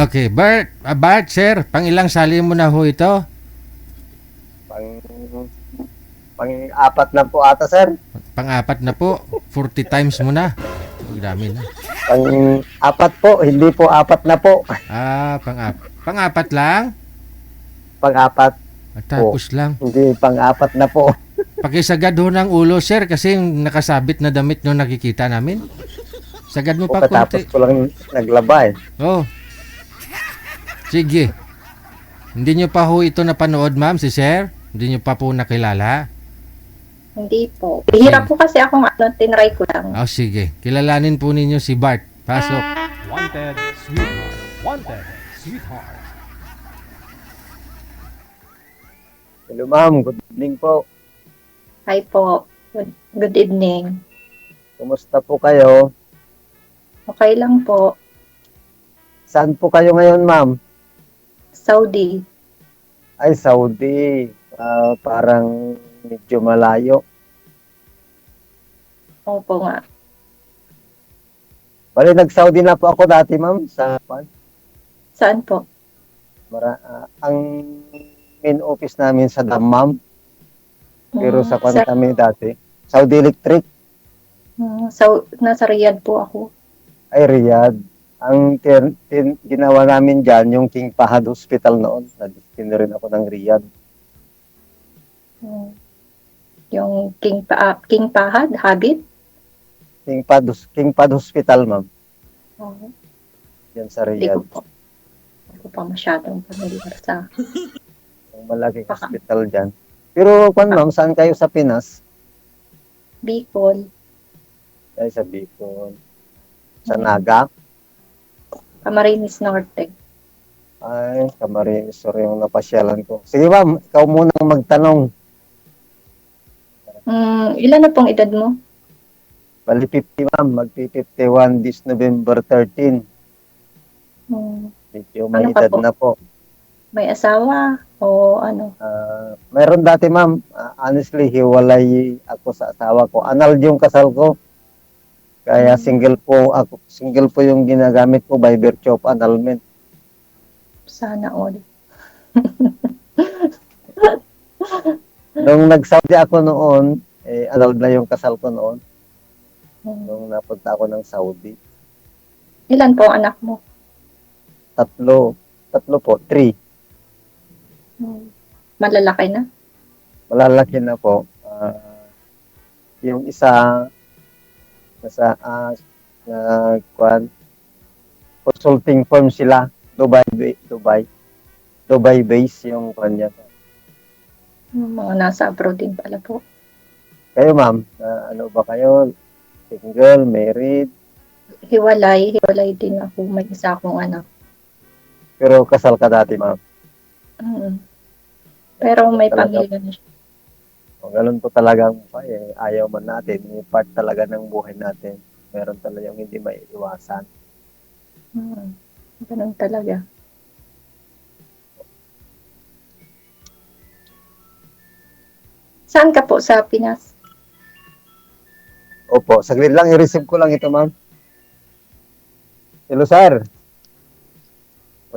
Okay, Bart, sir, pang ilang sali mo na ho ito? Pang, pang-apat na po ata, sir. Pang-apat na po, 40 times mo na. Ang dami na. Pang-apat po, hindi po apat na po. Pang-apat lang? Pang-apat At po. tapos lang. Hindi pang-apat na po. Pakisagad ho ng ulo, sir, kasi yung nakasabit na damit nyo nakikita namin. Sagad mo O pa katapos konti. ko lang naglaba eh. Oh, sige. Hindi nyo pa ho ito napanood, ma'am, si sir? Hindi nyo pa po nakilala? Hindi po. Bihira po kasi akong tinry ko lang. Oh, sige. Kilalanin po ninyo si Bart. Pasok. Wanted, sweetheart. Wanted, sweetheart. Hello ma'am, good evening po. Hi po. Good evening. Kumusta po kayo? Okay lang po. Saan po kayo ngayon ma'am? Saudi. Ay, Saudi. Parang medyo malayo. Opo nga. Bali, nag-Saudi na po ako dati ma'am. Saan po? Ang main office namin sa Dammam. Pero sa Sa, kami dati. Saudi Electric. nasa Riyadh po ako. Ay, Riyadh. Ang ginawa namin dyan, yung King Fahad Hospital noon. Nag-destino rin ako ng Riyadh. Hmm. Yung King Fahad, Habib? King Fahad Hospital, ma'am. Oh, Yan sa hindi ko Riyadh. po. Hindi ko pa masyadong familiar sa... Ang malaking hospital dyan. Pero, ma'am, saan kayo sa Pinas? Bicol. Ay, sa Bicol. Sa Naga? Camarines Norte. Ay, Camarines Sur yung napasyalan ko. Sige, ma'am, ikaw muna magtanong. Ilan na pong edad mo? Bali 50, ma'am. Magpi-51 this November 13. Hmm, Medyo may Ano ka edad po? na po. May asawa? O ano? Mayroon dati, ma'am. Honestly, hiwalay ako sa asawa ko. Anal yung kasal ko. Kaya single po ako. Single po yung ginagamit ko by virtue of annulment. Sana all. Nung nag-Saudi ako noon, annulled na yung kasal ko noon. Nung napunta ako ng Saudi. Ilan po ang anak mo? Tatlo po, 3. Malalaki na? Malalaki na po. Yung isa, nasa consulting firm sila, Dubai base yung kanya. Mga nasa abroad din pala po. Kayo ma'am, ano ba kayo? Single, married, Hiwalay din ako. May isa akong anak. pero kasal ka dati ma'am. Pero may Talaga. pamilya na siya. O, ganun po talaga ang buhay. Ayaw man natin, may part talaga ng buhay natin. Meron talagang hindi maiiwasan. Ganun talaga. Saan ka po sa Pinas? Opo, saglit lang, i-receive ko lang ito ma'am. Hello sir.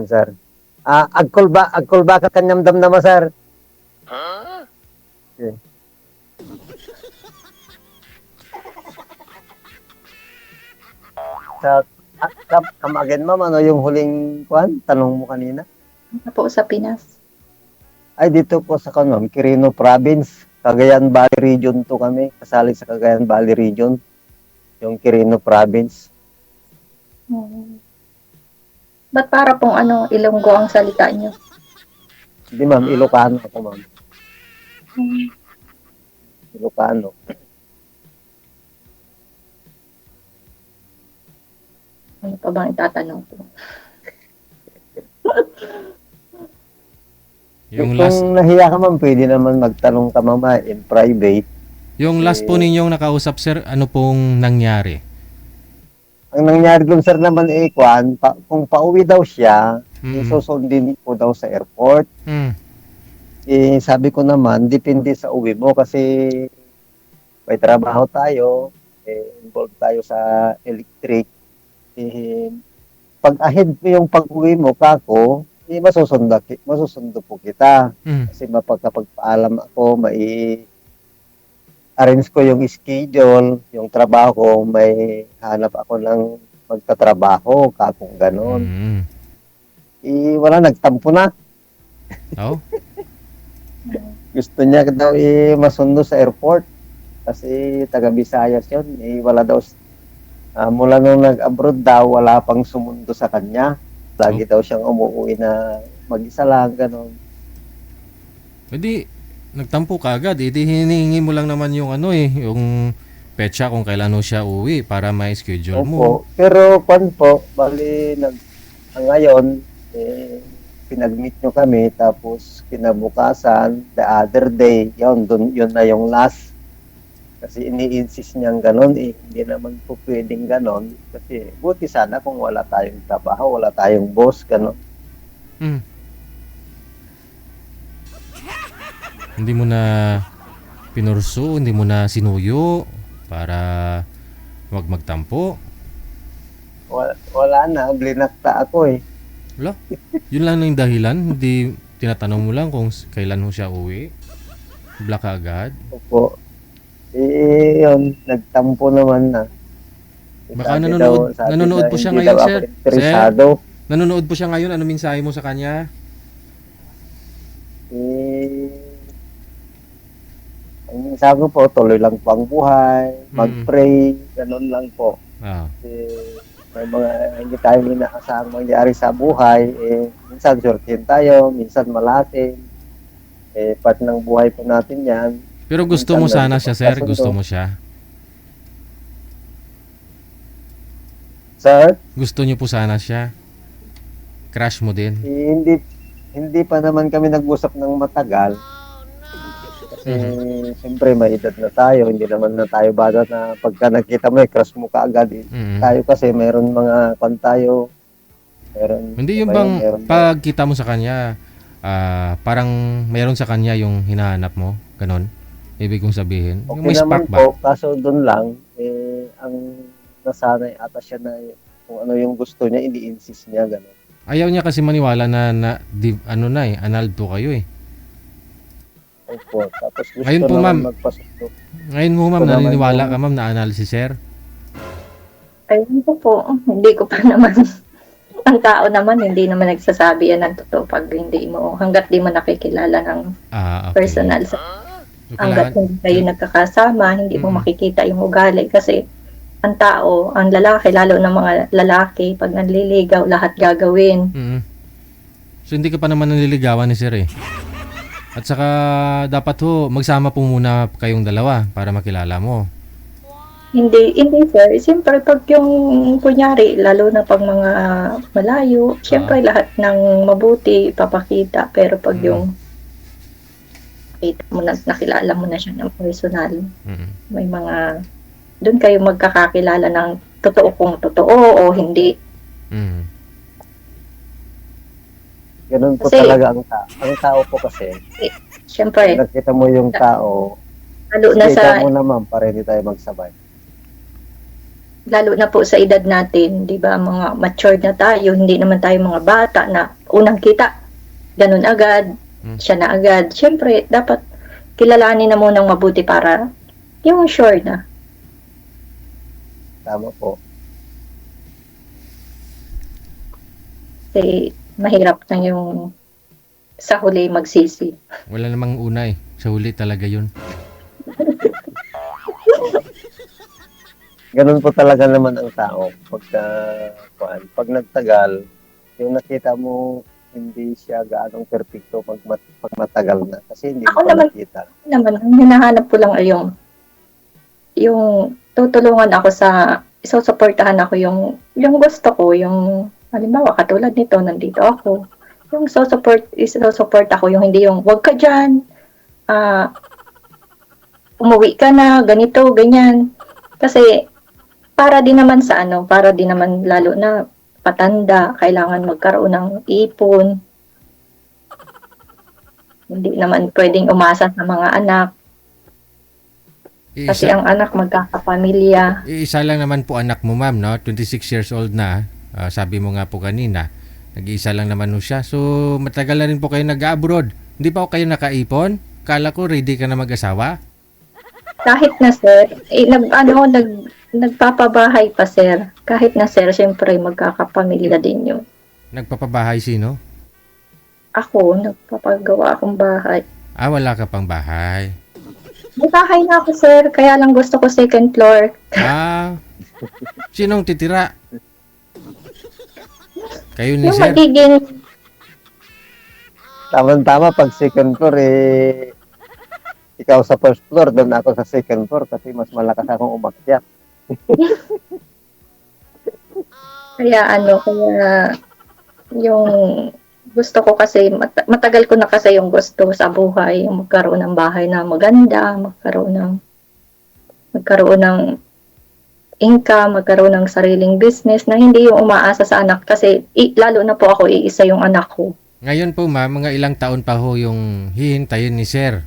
Sir. Agkol ba ka kanyam damdama sir? Okay. Come again ma'am, ano yung huling tanong mo kanina? Ano po sa Pinas? Ay, dito po sa Quirino Province, Cagayan Valley Region to kami. Kasali sa Cagayan Valley Region, yung Quirino Province. Ba't para pong Ilonggo ang salita niyo? Hindi ma'am, Ilocano ako ma'am. Ilocano. Ano pa bang itatanong ko? Kung nahiya ka ma'am, pwede naman magtanong ka mama in private. Yung last po ninyong nakausap, sir, ano pong nangyari? Ang nangyari dun sir naman kung pauwi daw siya, isusundin po daw sa airport. Sabi ko naman, depende sa uwi mo kasi may trabaho tayo, involved tayo sa electric. pag ahead mo yung pag-uwi mo, kako, masusundo po kita. Mm. Kasi mapagkapagpaalam ako, arrange ko yung schedule, yung trabaho ko, may hanap ako ng magtatrabaho, kakong ganon. Mm. Wala, nagtampo na. Oh? Gusto niya daw masundo sa airport. Kasi taga Visayas yun. Wala daw, mula nung nag-abroad daw, wala pang sumundo sa kanya. Lagi daw siyang umuwi na mag-isa lang, ganon. Hindi, nagtampo ka agad. Hindi hinihingi mo lang naman yung yung petsa kung kailan mo siya uwi para ma-schedule mo. Opo. Pero bali ngayon, pinag-meet nyo kami, tapos kinabukasan, the other day, yun na yung last. Kasi ini-insist niyang ganon, hindi naman po pwedeng ganon. Kasi buti sana kung wala tayong trabaho, wala tayong boss, ganon. Mm. Hindi mo na pinurso, hindi mo na sinuyo para wag magtampo. Wala na, blinakta ako eh. Wala. Yun lang yung dahilan. Hindi tinatanong mo lang kung kailan mo siya uwi. Black ka agad. Opo. Yun, nagtampo naman na. Baka Sabi nanonood daw po siya hindi ngayon, daw sir. ako interesado. Nanonood po siya ngayon. Ano mensahe mo sa kanya? Ang sabi ko po, tuloy lang po ang buhay, mag-pray, ganun lang po. Ah. Kasi may mga hindi tayo inaasahang mangyari sa buhay, minsan surtin tayo, minsan malatin. Part ng buhay po natin yan. Pero gusto mo sana siya, sir? Gusto mo siya? Sir, Gusto niyo po sana siya? Crush mo din? hindi pa naman kami nag-usap ng matagal. Kasi siyempre may edad na tayo, hindi naman na tayo bata na pagka nakita mo crush mo kaagad. Mm. Tayo kasi mayroon mga tayo. Hindi yung bang pagkita mo sa kanya, parang mayroon sa kanya yung hinahanap mo? Ganon? Ibig kong sabihin. Yung Okay may naman spark ba? po, kaso doon lang, ang nasanay ata siya na kung ano yung gusto niya, ini-insist niya, gano'n. Ayaw niya kasi maniwala na anal po kayo eh. Opo, tapos gusto Ayun po, naman ma'am. magpasundo. Ngayon mo ma'am, Ito naman naniniwala yung- ka ma'am na anal si sir? Ayun po, hindi ko pa naman. Ang tao naman, hindi naman nagsasabi yan ng totoo pag hindi mo, hanggat di mo nakikilala ng Okay. personal. So, Hanggat kailangan, hindi kayo nagkakasama, hindi mo Mm. makikita yung ugali. Kasi ang tao, ang lalaki, lalo ng mga lalaki, pag nanliligaw, lahat gagawin. Mm. So hindi ka pa naman naliligawan ni sir eh. At saka dapat magsama po muna kayong dalawa para makilala mo. Hindi sir. Siyempre, pag yung, kunyari, lalo na pag mga malayo, siyempre lahat ng mabuti ipapakita. Pero pag yung nakita mo na, nakilala mo na siya ng personal, Mm. may mga, doon kayo magkakakilala ng totoo kung totoo o hindi. Mm. Ganun po Kasi- talaga ang tao po kasi. Siyempre, Pag nakita mo yung tao, lalo na kita sa mo naman para hindi tayo magsabay. lalo na po sa edad natin, 'di ba, mga matured na tayo, hindi naman tayo mga bata na unang kita, ganun agad, siya na agad. Siyempre, dapat kilalanin na munang mabuti para yung sure na. Tama po. Kasi mahirap na yung sa huli magsisi. Wala namang una eh. Sa huli talaga yun. Ganun po talaga naman ang tao. Pag nagtagal, yung nakita mo, hindi siya gaanong perfecto pag matagal na. Kasi hindi Ako mo pa naman- nakita. Naman, ang hinahanap ko lang ay yung tutulungan ako sa, isusuportahan ako yung gusto ko, yung, halimbawa, katulad nito, nandito ako. Yung isusupport ako, yung hindi yung, wag ka dyan, umuwi ka na, ganito, ganyan. Kasi, para din naman sa para din naman lalo na patanda, kailangan magkaroon ng ipon. Hindi naman pwedeng umasa sa mga anak. Kasi ang anak magkakapamilya. Isa lang naman po anak mo ma'am, no? 26 years old na. sabi mo nga po kanina, nag-iisa lang naman ho siya. So, matagal na rin po kayo nag-abroad. Hindi pa ho kayo nakaipon? Kala ko ready ka na mag-asawa? Kahit na sir, nagpapabahay pa sir. Kahit na sir, syempre magkakapamilya din yun. Nagpapabahay sino? Ako, nagpapagawa akong bahay. Wala ka pang bahay. May bahay na ako sir, kaya lang gusto ko second floor. Sinong titira? Kayo ni Yung sir? magiging, Tama-tama, pag second floor, ikaw sa first floor, doon ako sa second floor kasi mas malakas akong umakyat. kaya yung gusto ko kasi, matagal ko na kasi yung gusto sa buhay, yung magkaroon ng bahay na maganda, magkaroon ng income, magkaroon ng sariling business na hindi yung umaasa sa anak kasi lalo na po ako, iisa yung anak ko. Ngayon po ma'am, mga ilang taon pa ho yung hihintayin ni sir?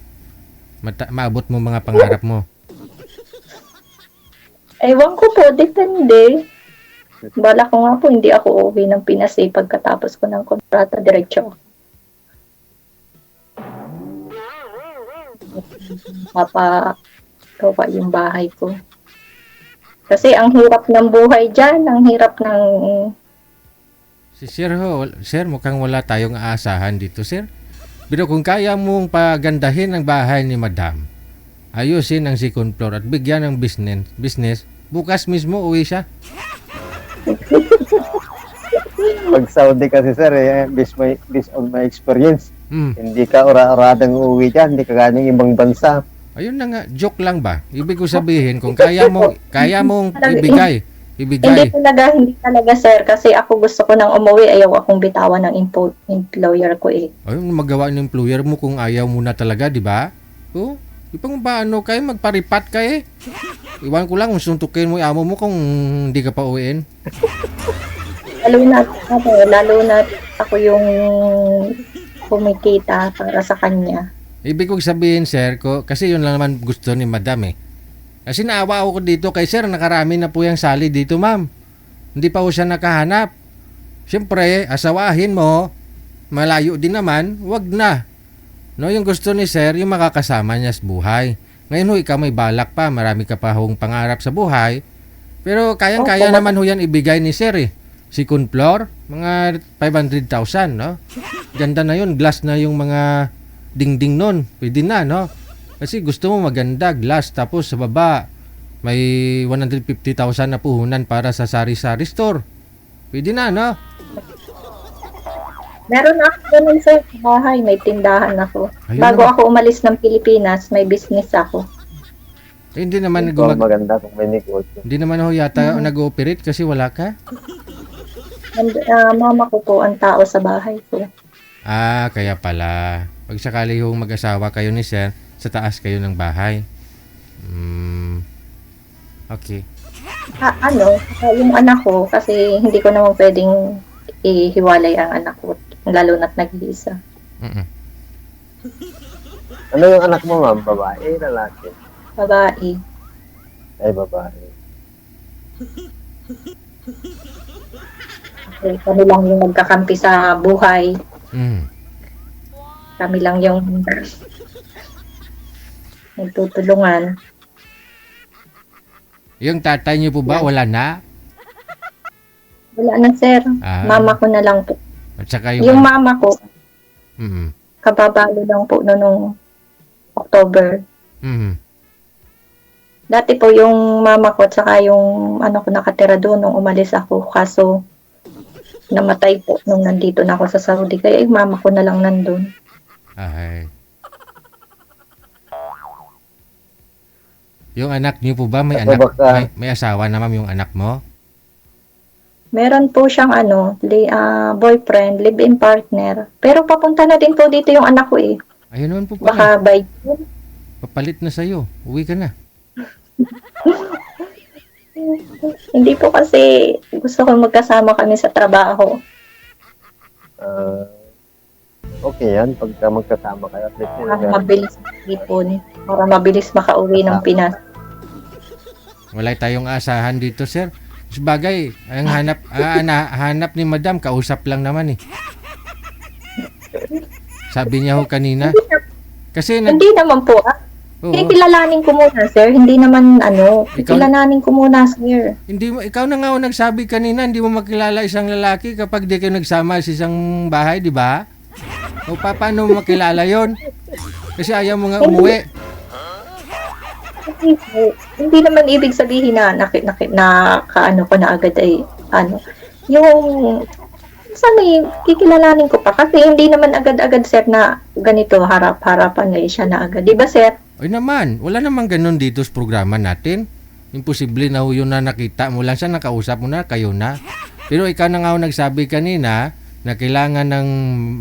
Maabot mo mga pangarap mo? Ewan ko po, depende. Bala ko nga po, hindi ako uuwi ng Pinas pagkatapos ko ng kontrata, diretso. Papagawa yung bahay ko. Kasi ang hirap ng buhay dyan, ang hirap ng... Si sir ho, sir mukhang wala tayong aasahan dito sir. Pero kung kaya mong pagandahin ang bahay ni madam, ayusin ang second floor at bigyan ng business, bukas mismo uwi siya. Pag Saudi kasi sir, based on my experience, Hmm. hindi ka ora-oradang uuwi dyan, hindi ka ganing ibang bansa. Ayun na nga, joke lang ba? Ibig ko sabihin, kung kaya mong ibigay. Hindi talaga sir, kasi ako gusto ko nang umuwi, ayaw akong bitawan ng employer ko Ayun, magawa ng employer mo kung ayaw mo na talaga, di ba? Oh, ipang paano kayo, magparipat ka Iwan ko lang kung suntukin mo yung amo mo kung hindi ka pa uwiin. Lalo na ako yung kumikita para sa kanya. Ibig kong sabihin, sir, kasi yun lang naman gusto ni madam Kasi naawa ako dito kay sir, nakarami na po yung sali dito, ma'am. Hindi pa po siya nakahanap. Siyempre, asawahin mo, malayo din naman, wag na. No, yung gusto ni sir, yung makakasama niya sa buhay. Ngayon ho, ikaw may balak pa, marami ka pa hong pangarap sa buhay. Pero kayang-kaya naman ho yan ibigay ni sir Second floor, mga 500,000, no? Ganda na yun, glass na yung mga dingding nun. Pwede na, no? Kasi gusto mo maganda, glass, tapos sa baba, may 150,000 na puhunan para sa sari-sari store. Pwede na, no? Meron ako ganun sa bahay, may tindahan ako. Ayun Bago naman. ako umalis ng Pilipinas, may business ako. Hindi naman Ito maganda kung may negosyo. hindi naman ho yata nag-ooperate kasi wala ka. Mama ko po ang tao sa bahay ko. Kaya pala. Pag sakali hong mag-asawa kayo ni sir, sa taas kayo ng bahay. Okay. Yung anak ko, kasi hindi ko naman pwedeng ihiwalay ang anak ko, lalo na't nag-iisa. Mm-mm. Ano yung anak mo, ma'am? Babae, lalaki? Babae. Ay, babae. Okay, kami lang yung magkakampi sa buhay. Mm. Kami lang yung nagtutulungan. Yung tatay niyo po ba wala na? Wala na, sir. Mama ko na lang po. At saka Yung mama ko, Mm. kababalo lang po noong October. Mm. Dati po yung mama ko at saka yung ko nakatira doon nung umalis ako. Kaso namatay po nung nandito na ako sa Saudi. Kaya yung mama ko na lang nandun. Ay. Yung anak niyo po ba may Ako anak? baka- May asawa na ma'am yung anak mo? Meron po siyang boyfriend, live-in partner. Pero papunta na din po dito yung anak ko Ayun naman po Baka pala. by Papalit na sa'yo. Uwi ka na. Hindi po kasi gusto ko magkasama kami sa trabaho. Okay yan, pagka magkasama kayo. At least, Para mabilis ipon. Para mabilis makauwi ng Pinas. Wala tayong asahan dito, sir. Sabagay, ang hanap ni madam, kausap lang naman eh. Sabi niya ho kanina. Kasi Hindi naman po. Oo. Kikilalanin ko muna, sir. Hindi naman kikilalanin ko muna, sir. Hindi mo, ikaw na nga ho nagsabi kanina, hindi mo makilala isang lalaki kapag di kayo nagsama sa isang bahay, di ba? O paano mo makilala yon? Kasi ayaw mo nga umuwi. Hindi naman ibig sabihin na kaano ko na agad ay yung sana kikilalanin ko pa kasi hindi naman agad-agad sir na ganito harap-harapan na siya na agad. Di ba sir? Ay naman, wala namang ganun dito sa programa natin. Imposible na ho yun na nakita mo lang siya, nakausap mo na, kayo na. Pero ikaw na nga ho nagsabi kanina na kailangan ng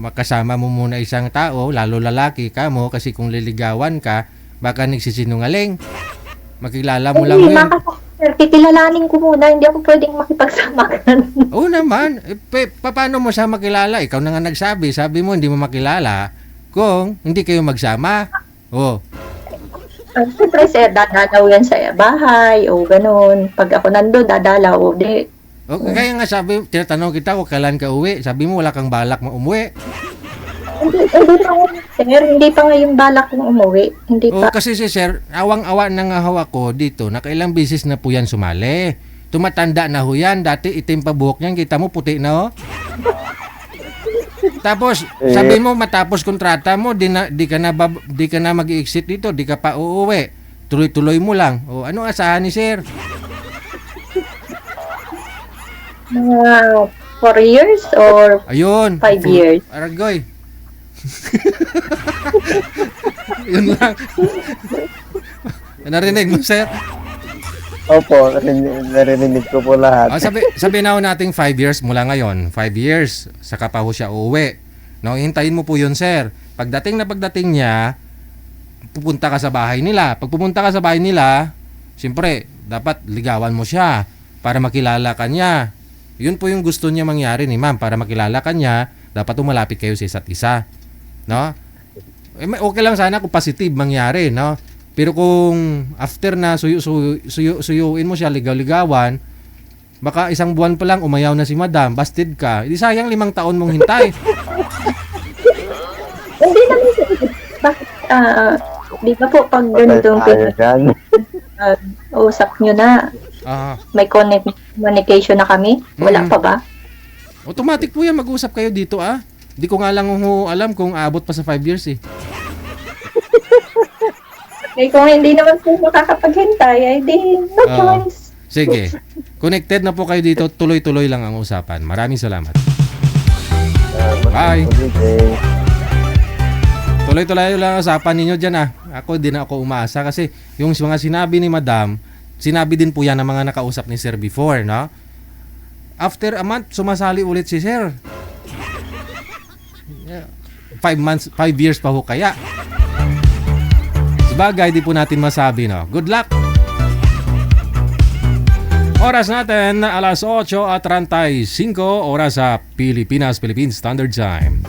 makasama mo muna isang tao, lalo lalaki ka mo, kasi kung liligawan ka, baka nagsisinungaling. Makilala mo lang Hindi, yun. sir, kikilalanin ko muna. Hindi ako pwedeng makipagsamakan. Oo naman. Paano mo siya makilala? Ikaw na nga nagsabi. Sabi mo hindi mo makilala kung hindi kayo magsama. Oh. Siyempre sir, dadalaw yan sa bahay o ganun. Pag ako nandun, dadalaw o di. Okay, kaya nga sabi, tinatanong kita kung kailan ka uwi. Sabi mo wala kang balak mo umuwi. Hindi pa ngayon, sir. Hindi pa ngayon balak kong umuwi. Hindi Oh, pa. kasi si sir, awang-awa na nga hawa ko dito. Nakailang bisis na po yan sumali. Tumatanda na ho yan. Dati itim pa buhok niyan. Kita mo puti na oh. Tapos, sabi mo matapos kontrata mo, di ka na mag-i-exit dito, di ka pa uuwi. Tuloy-tuloy mo lang. O ano asahan ni sir? Mga 4 years or Ayun. 5 years. Aragoy. Yun lang. Narinig mo, sir? Opo, narinig ko po lahat. Sabi na ho nating 5 years mula ngayon. 5 years. Saka pa ho siya uuwi. No, hintayin mo po yun, sir. Pagdating niya, pupunta ka sa bahay nila. Pag pupunta ka sa bahay nila, siyempre, dapat ligawan mo siya para makilala ka niya. Yun po yung gusto niya mangyari ni ma'am. Para makilala ka niya, dapat malapit kayo sa isa't isa. No? Okay lang sana kung positive mangyari, no? Pero kung after na suyuin mo siya, ligaw-ligawan, baka isang buwan pa lang umayaw na si madam, busted ka. Hindi sayang 5 taon mong hintay. Hindi naman sir. Bakit, di ba po pag ganitong Tayo dyan. usap nyo na, may communication na kami? Wala pa ba? Automatic po yan, mag-usap kayo dito ah. Di ko nga lang alam kung abot pa sa 5 years eh. Eh, kung hindi naman po makakapaghintay, ay di, no choice. Sige. Connected na po kayo dito. Tuloy-tuloy lang ang usapan. Maraming salamat. Bye. Holiday. Tuloy-tuloy lang ang usapan ninyo dyan ah. Ako din ako umaasa kasi yung mga sinabi ni madam, sinabi din po yan ng mga nakausap ni sir before, no? After a month, sumasali ulit si sir. 5 years pa ho kaya. Sabagay, di po natin masabi, no? Good luck! Oras natin, alas 8:35 oras sa Philippine Standard Time.